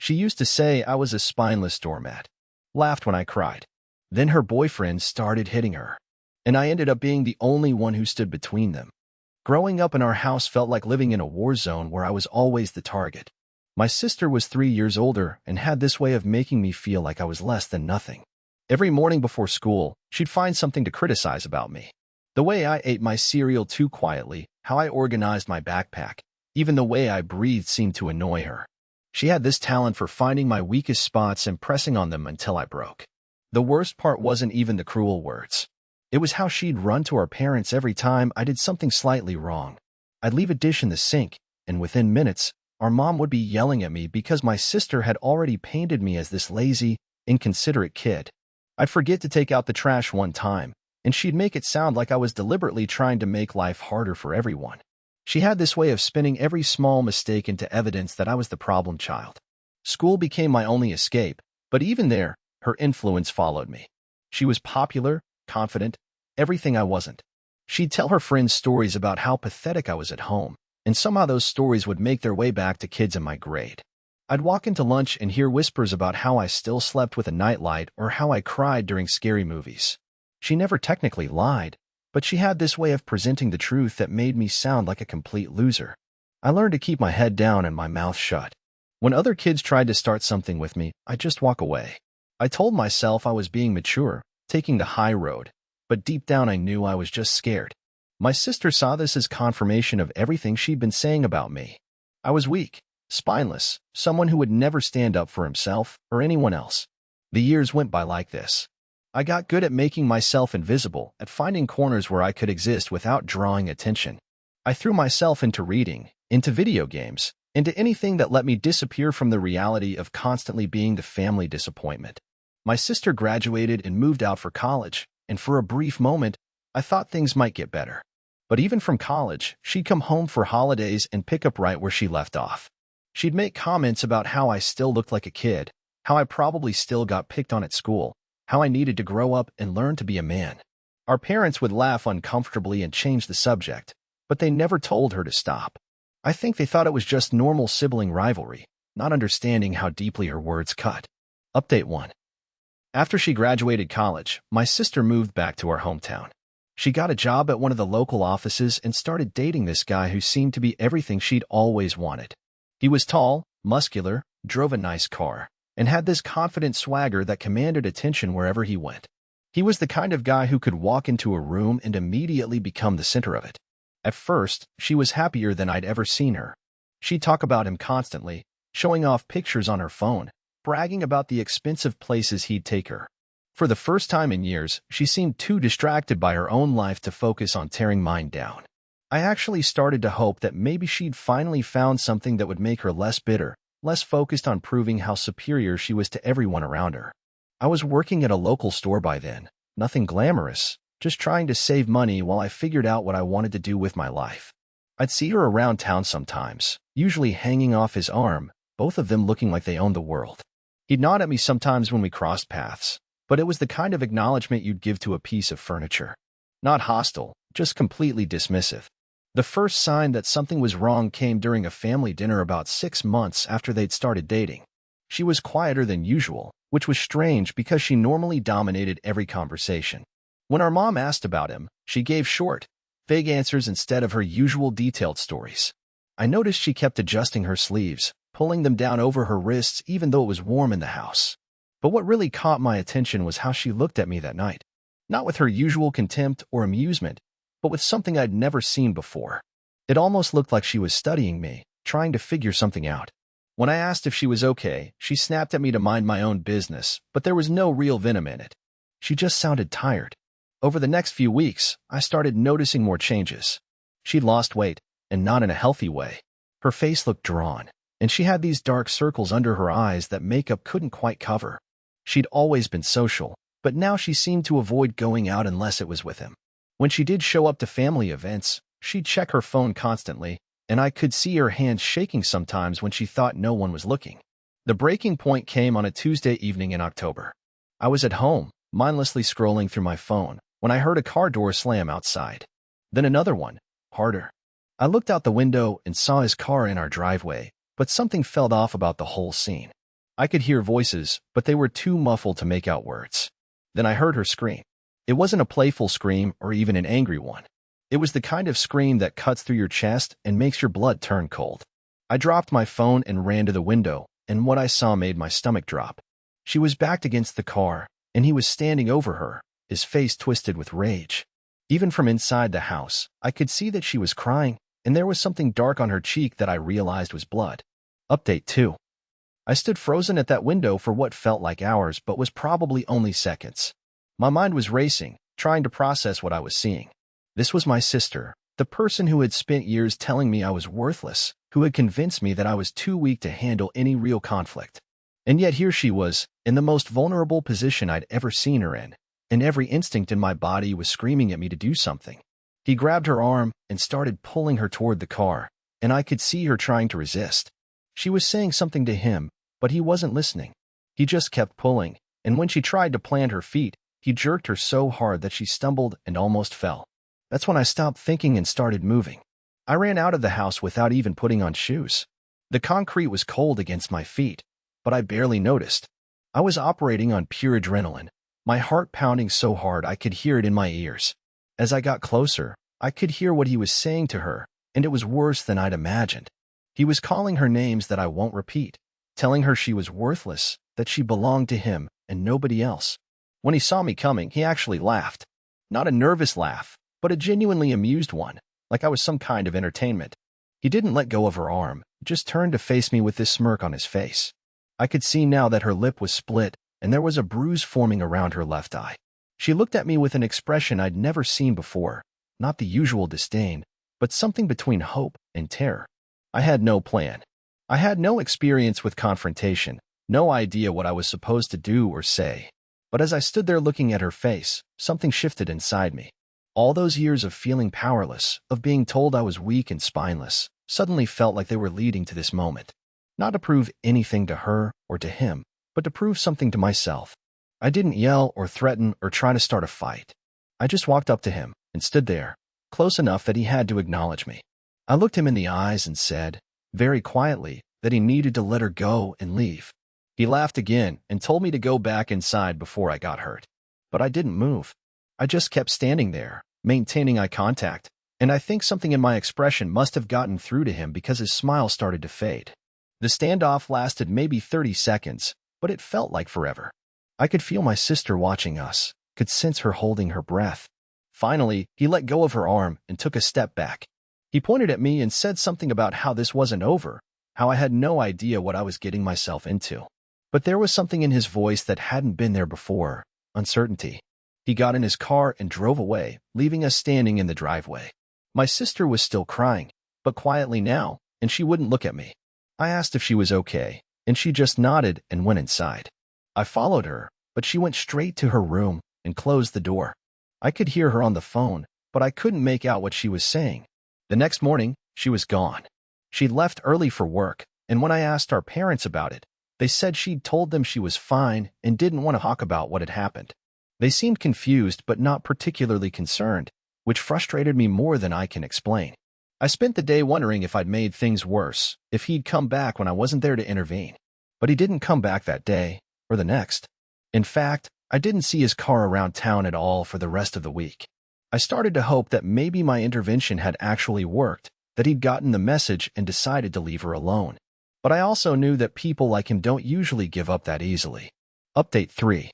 She used to say I was a spineless doormat, laughed when I cried. Then her boyfriend started hitting her, and I ended up being the only one who stood between them. Growing up in our house felt like living in a war zone where I was always the target. My sister was 3 years older and had this way of making me feel like I was less than nothing. Every morning before school, she'd find something to criticize about me. The way I ate my cereal too quietly, how I organized my backpack, even the way I breathed seemed to annoy her. She had this talent for finding my weakest spots and pressing on them until I broke. The worst part wasn't even the cruel words. It was how she'd run to our parents every time I did something slightly wrong. I'd leave a dish in the sink, and within minutes, our mom would be yelling at me because my sister had already painted me as this lazy, inconsiderate kid. I'd forget to take out the trash one time, and she'd make it sound like I was deliberately trying to make life harder for everyone. She had this way of spinning every small mistake into evidence that I was the problem child. School became my only escape, but even there, her influence followed me. She was popular, confident, everything I wasn't. She'd tell her friends stories about how pathetic I was at home, and somehow those stories would make their way back to kids in my grade. I'd walk into lunch and hear whispers about how I still slept with a nightlight or how I cried during scary movies. She never technically lied, but she had this way of presenting the truth that made me sound like a complete loser. I learned to keep my head down and my mouth shut. When other kids tried to start something with me, I'd just walk away. I told myself I was being mature, taking the high road, but deep down I knew I was just scared. My sister saw this as confirmation of everything she'd been saying about me. I was weak, spineless, someone who would never stand up for himself or anyone else. The years went by like this. I got good at making myself invisible, at finding corners where I could exist without drawing attention. I threw myself into reading, into video games, into anything that let me disappear from the reality of constantly being the family disappointment. My sister graduated and moved out for college, and for a brief moment, I thought things might get better. But even from college, she'd come home for holidays and pick up right where she left off. She'd make comments about how I still looked like a kid, how I probably still got picked on at school, how I needed to grow up and learn to be a man. Our parents would laugh uncomfortably and change the subject, but they never told her to stop. I think they thought it was just normal sibling rivalry, not understanding how deeply her words cut. Update 1. After she graduated college, my sister moved back to our hometown. She got a job at one of the local offices and started dating this guy who seemed to be everything she'd always wanted. He was tall, muscular, drove a nice car, and had this confident swagger that commanded attention wherever he went. He was the kind of guy who could walk into a room and immediately become the center of it. At first, she was happier than I'd ever seen her. She'd talk about him constantly, showing off pictures on her phone, bragging about the expensive places he'd take her. For the first time in years, she seemed too distracted by her own life to focus on tearing mine down. I actually started to hope that maybe she'd finally found something that would make her less bitter, less focused on proving how superior she was to everyone around her. I was working at a local store by then, nothing glamorous, just trying to save money while I figured out what I wanted to do with my life. I'd see her around town sometimes, usually hanging off his arm, both of them looking like they owned the world. He'd nod at me sometimes when we crossed paths, but it was the kind of acknowledgement you'd give to a piece of furniture. Not hostile, just completely dismissive. The first sign that something was wrong came during a family dinner about 6 months after they'd started dating. She was quieter than usual, which was strange because she normally dominated every conversation. When our mom asked about him, she gave short, vague answers instead of her usual detailed stories. I noticed she kept adjusting her sleeves, pulling them down over her wrists even though it was warm in the house. But what really caught my attention was how she looked at me that night. Not with her usual contempt or amusement, but with something I'd never seen before. It almost looked like she was studying me, trying to figure something out. When I asked if she was okay, she snapped at me to mind my own business, but there was no real venom in it. She just sounded tired. Over the next few weeks, I started noticing more changes. She'd lost weight, and not in a healthy way. Her face looked drawn, and she had these dark circles under her eyes that makeup couldn't quite cover. She'd always been social, but now she seemed to avoid going out unless it was with him. When she did show up to family events, she'd check her phone constantly, and I could see her hands shaking sometimes when she thought no one was looking. The breaking point came on a Tuesday evening in October. I was at home, mindlessly scrolling through my phone, when I heard a car door slam outside. Then another one, harder. I looked out the window and saw his car in our driveway, but something felt off about the whole scene. I could hear voices, but they were too muffled to make out words. Then I heard her scream. It wasn't a playful scream or even an angry one. It was the kind of scream that cuts through your chest and makes your blood turn cold. I dropped my phone and ran to the window, and what I saw made my stomach drop. She was backed against the car, and he was standing over her, his face twisted with rage. Even from inside the house, I could see that she was crying, and there was something dark on her cheek that I realized was blood. Update 2. I stood frozen at that window for what felt like hours but was probably only seconds. My mind was racing, trying to process what I was seeing. This was my sister, the person who had spent years telling me I was worthless, who had convinced me that I was too weak to handle any real conflict. And yet here she was, in the most vulnerable position I'd ever seen her in, and every instinct in my body was screaming at me to do something. He grabbed her arm and started pulling her toward the car, and I could see her trying to resist. She was saying something to him, but he wasn't listening. He just kept pulling, and when she tried to plant her feet, he jerked her so hard that she stumbled and almost fell. That's when I stopped thinking and started moving. I ran out of the house without even putting on shoes. The concrete was cold against my feet, but I barely noticed. I was operating on pure adrenaline, my heart pounding so hard I could hear it in my ears. As I got closer, I could hear what he was saying to her, and it was worse than I'd imagined. He was calling her names that I won't repeat, telling her she was worthless, that she belonged to him and nobody else. When he saw me coming, he actually laughed. Not a nervous laugh, but a genuinely amused one, like I was some kind of entertainment. He didn't let go of her arm, just turned to face me with this smirk on his face. I could see now that her lip was split, and there was a bruise forming around her left eye. She looked at me with an expression I'd never seen before, not the usual disdain, but something between hope and terror. I had no plan. I had no experience with confrontation, no idea what I was supposed to do or say. But as I stood there looking at her face, something shifted inside me. All those years of feeling powerless, of being told I was weak and spineless, suddenly felt like they were leading to this moment. Not to prove anything to her or to him, but to prove something to myself. I didn't yell or threaten or try to start a fight. I just walked up to him and stood there, close enough that he had to acknowledge me. I looked him in the eyes and said, very quietly, that he needed to let her go and leave. He laughed again and told me to go back inside before I got hurt. But I didn't move. I just kept standing there, maintaining eye contact, and I think something in my expression must have gotten through to him because his smile started to fade. The standoff lasted maybe 30 seconds, but it felt like forever. I could feel my sister watching us, could sense her holding her breath. Finally, he let go of her arm and took a step back. He pointed at me and said something about how this wasn't over, how I had no idea what I was getting myself into. But there was something in his voice that hadn't been there before, uncertainty. He got in his car and drove away, leaving us standing in the driveway. My sister was still crying, but quietly now, and she wouldn't look at me. I asked if she was okay, and she just nodded and went inside. I followed her, but she went straight to her room and closed the door. I could hear her on the phone, but I couldn't make out what she was saying. The next morning, she was gone. She'd left early for work, and when I asked our parents about it, they said she'd told them she was fine and didn't want to talk about what had happened. They seemed confused but not particularly concerned, which frustrated me more than I can explain. I spent the day wondering if I'd made things worse, if he'd come back when I wasn't there to intervene. But he didn't come back that day, or the next. In fact, I didn't see his car around town at all for the rest of the week. I started to hope that maybe my intervention had actually worked, that he'd gotten the message and decided to leave her alone. But I also knew that people like him don't usually give up that easily. Update 3.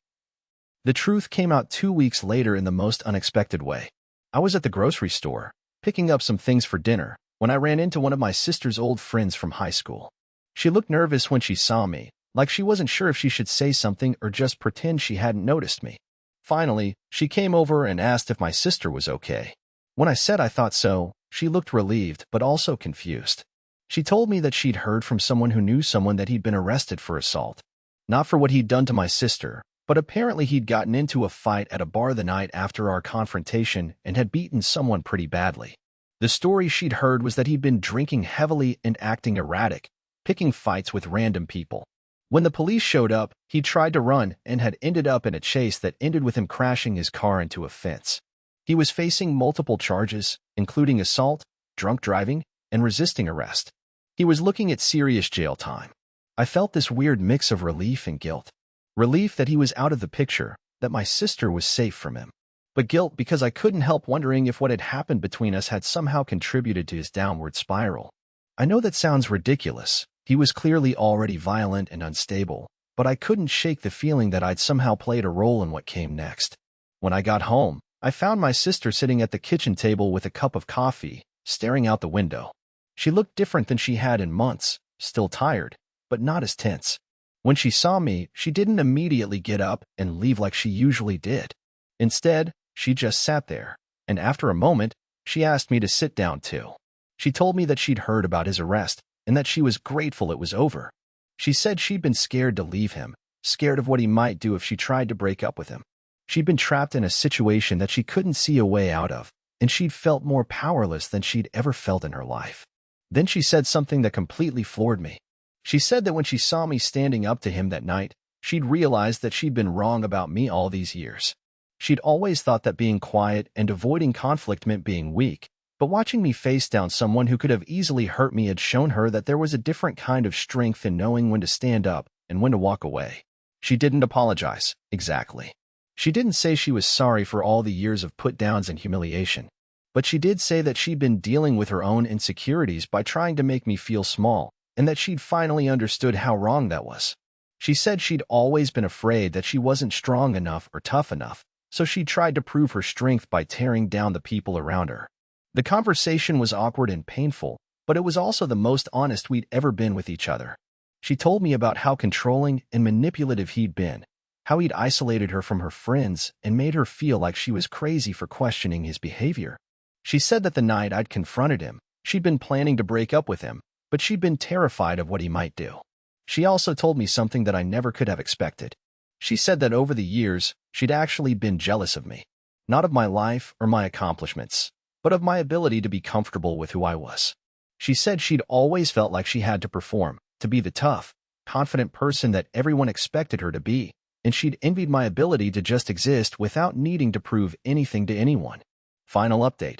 The truth came out 2 weeks later in the most unexpected way. I was at the grocery store, picking up some things for dinner, when I ran into one of my sister's old friends from high school. She looked nervous when she saw me, like she wasn't sure if she should say something or just pretend she hadn't noticed me. Finally, she came over and asked if my sister was okay. When I said I thought so, she looked relieved but also confused. She told me that she'd heard from someone who knew someone that he'd been arrested for assault. Not for what he'd done to my sister, but apparently he'd gotten into a fight at a bar the night after our confrontation and had beaten someone pretty badly. The story she'd heard was that he'd been drinking heavily and acting erratic, picking fights with random people. When the police showed up, he tried to run and had ended up in a chase that ended with him crashing his car into a fence. He was facing multiple charges, including assault, drunk driving, and resisting arrest. He was looking at serious jail time. I felt this weird mix of relief and guilt. Relief that he was out of the picture, that my sister was safe from him. But guilt because I couldn't help wondering if what had happened between us had somehow contributed to his downward spiral. I know that sounds ridiculous. He was clearly already violent and unstable, but I couldn't shake the feeling that I'd somehow played a role in what came next. When I got home, I found my sister sitting at the kitchen table with a cup of coffee, staring out the window. She looked different than she had in months, still tired, but not as tense. When she saw me, she didn't immediately get up and leave like she usually did. Instead, she just sat there, and after a moment, she asked me to sit down too. She told me that she'd heard about his arrest and that she was grateful it was over. She said she'd been scared to leave him, scared of what he might do if she tried to break up with him. She'd been trapped in a situation that she couldn't see a way out of, and she'd felt more powerless than she'd ever felt in her life. Then she said something that completely floored me. She said that when she saw me standing up to him that night, she'd realized that she'd been wrong about me all these years. She'd always thought that being quiet and avoiding conflict meant being weak, but watching me face down someone who could have easily hurt me had shown her that there was a different kind of strength in knowing when to stand up and when to walk away. She didn't apologize, exactly. She didn't say she was sorry for all the years of put-downs and humiliation, but she did say that she'd been dealing with her own insecurities by trying to make me feel small, and that she'd finally understood how wrong that was. She said she'd always been afraid that she wasn't strong enough or tough enough, so she tried to prove her strength by tearing down the people around her. The conversation was awkward and painful, but it was also the most honest we'd ever been with each other. She told me about how controlling and manipulative he'd been, how he'd isolated her from her friends and made her feel like she was crazy for questioning his behavior. She said that the night I'd confronted him, she'd been planning to break up with him, but she'd been terrified of what he might do. She also told me something that I never could have expected. She said that over the years, she'd actually been jealous of me, not of my life or my accomplishments, but of my ability to be comfortable with who I was. She said she'd always felt like she had to perform, to be the tough, confident person that everyone expected her to be, and she'd envied my ability to just exist without needing to prove anything to anyone. Final update.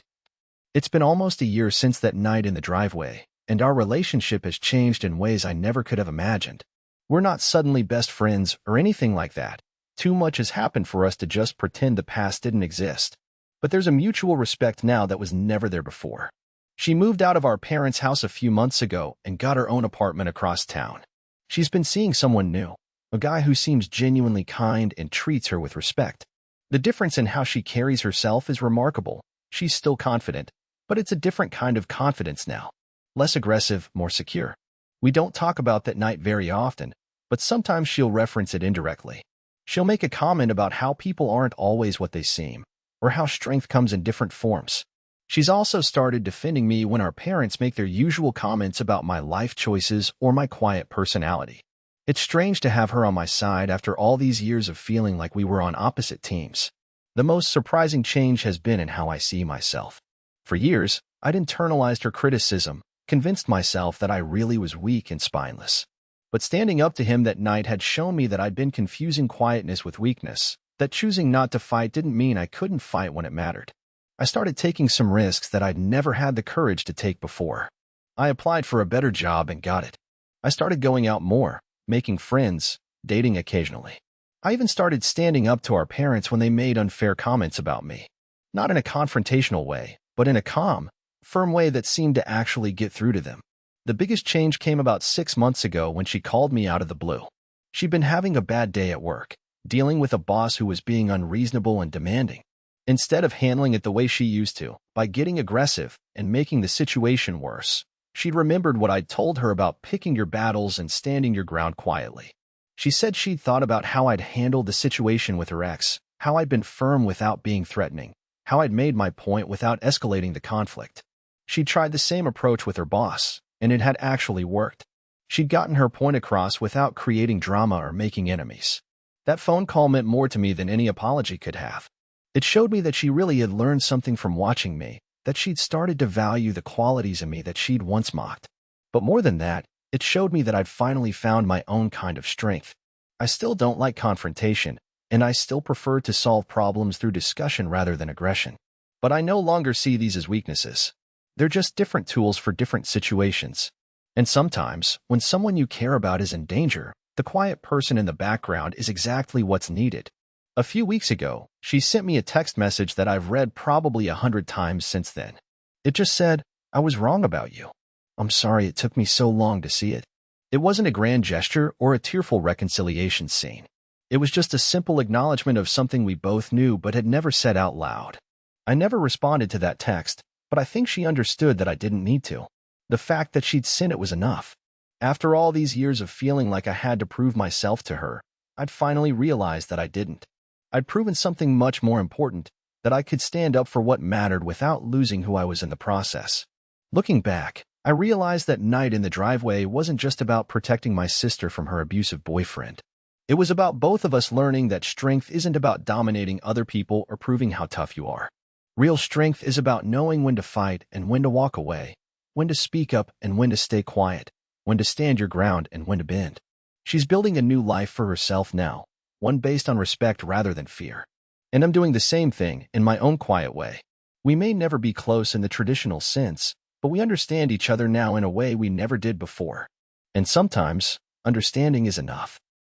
It's been almost a year since that night in the driveway, and our relationship has changed in ways I never could have imagined. We're not suddenly best friends or anything like that. Too much has happened for us to just pretend the past didn't exist. But there's a mutual respect now that was never there before. She moved out of our parents' house a few months ago and got her own apartment across town. She's been seeing someone new, a guy who seems genuinely kind and treats her with respect. The difference in how she carries herself is remarkable. She's still confident, but it's a different kind of confidence now. Less aggressive, more secure. We don't talk about that night very often, but sometimes she'll reference it indirectly. She'll make a comment about how people aren't always what they seem, or how strength comes in different forms. She's also started defending me when our parents make their usual comments about my life choices or my quiet personality. It's strange to have her on my side after all these years of feeling like we were on opposite teams. The most surprising change has been in how I see myself. For years, I'd internalized her criticism, convinced myself that I really was weak and spineless. But standing up to him that night had shown me that I'd been confusing quietness with weakness, that choosing not to fight didn't mean I couldn't fight when it mattered. I started taking some risks that I'd never had the courage to take before. I applied for a better job and got it. I started going out more, making friends, dating occasionally. I even started standing up to our parents when they made unfair comments about me. Not in a confrontational way, but in a calm, firm way that seemed to actually get through to them. The biggest change came about 6 months ago when she called me out of the blue. She'd been having a bad day at work, dealing with a boss who was being unreasonable and demanding. Instead of handling it the way she used to, by getting aggressive and making the situation worse, she'd remembered what I'd told her about picking your battles and standing your ground quietly. She said she'd thought about how I'd handled the situation with her ex, how I'd been firm without being threatening, how I'd made my point without escalating the conflict. She'd tried the same approach with her boss, and it had actually worked. She'd gotten her point across without creating drama or making enemies. That phone call meant more to me than any apology could have. It showed me that she really had learned something from watching me, that she'd started to value the qualities in me that she'd once mocked. But more than that, it showed me that I'd finally found my own kind of strength. I still don't like confrontation, and I still prefer to solve problems through discussion rather than aggression. But I no longer see these as weaknesses. They're just different tools for different situations. And sometimes, when someone you care about is in danger, the quiet person in the background is exactly what's needed. A few weeks ago, she sent me a text message that I've read probably 100 times since then. It just said, "I was wrong about you. I'm sorry it took me so long to see it." It wasn't a grand gesture or a tearful reconciliation scene. It was just a simple acknowledgement of something we both knew but had never said out loud. I never responded to that text, but I think she understood that I didn't need to. The fact that she'd seen it was enough. After all these years of feeling like I had to prove myself to her, I'd finally realized that I didn't. I'd proven something much more important, that I could stand up for what mattered without losing who I was in the process. Looking back, I realized that night in the driveway wasn't just about protecting my sister from her abusive boyfriend. It was about both of us learning that strength isn't about dominating other people or proving how tough you are. Real strength is about knowing when to fight and when to walk away, when to speak up and when to stay quiet, when to stand your ground and when to bend. She's building a new life for herself now, one based on respect rather than fear. And I'm doing the same thing in my own quiet way. We may never be close in the traditional sense, but we understand each other now in a way we never did before. And sometimes, understanding is enough.